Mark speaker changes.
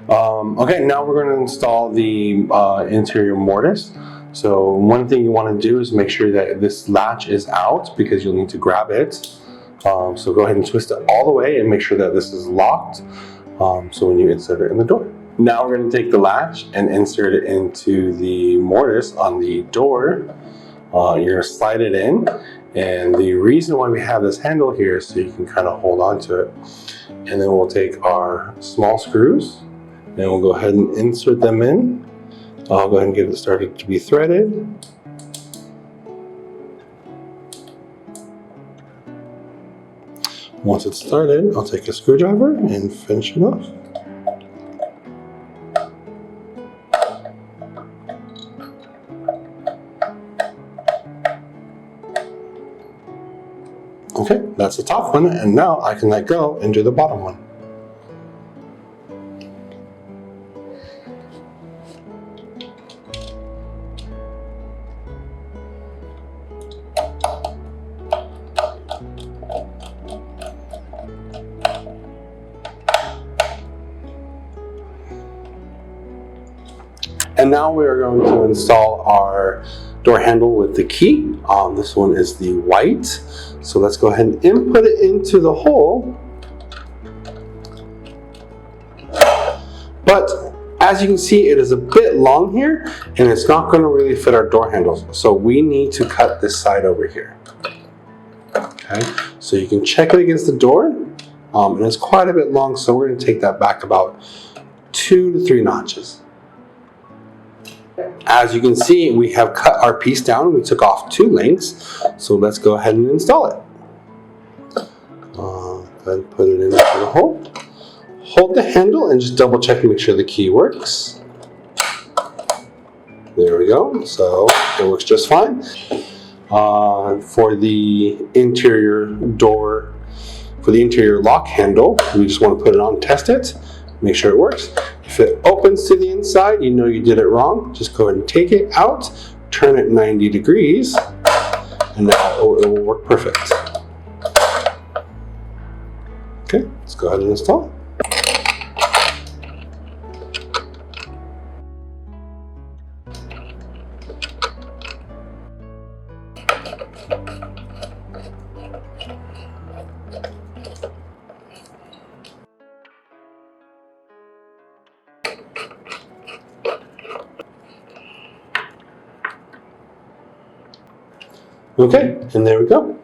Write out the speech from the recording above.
Speaker 1: Okay, now we're going to install the interior mortise. So one thing you want to do is make sure that this latch is out because you'll need to grab it. So go ahead and twist it all the way and make sure that this is locked so when you insert it in the door. Now we're going to take the latch and insert it into the mortise on the door. You're going to slide it in, and the reason why we have this handle here is so you can kind of hold on to it. And then we'll take our small screws and we'll go ahead and insert them in. I'll go ahead and get it started to be threaded. Once it's started, I'll take a screwdriver and finish it off. Okay, that's the top one, and now I can let go and do the bottom one. And now we are going to install our door handle with the key. This one is the white. So let's go ahead and input it into the hole. But as you can see, it is a bit long here and it's not going to really fit our door handles. So we need to cut this side over here. Okay, so you can check it against the door and it's quite a bit long. So we're going to take that back about 2 to 3 notches. As you can see, we have cut our piece down. We took off 2 lengths. So let's go ahead and install it. Go ahead and put it into the hole. Hold the handle and just double check and make sure the key works. There we go. So it works just fine. For the interior door, for the interior lock handle, we just want to put it on, test it, make sure it works. If it opens to the inside, you know you did it wrong. Just go ahead and take it out, turn it 90 degrees, and now it will work perfect. Okay, let's go ahead and install. Okay, and there we go.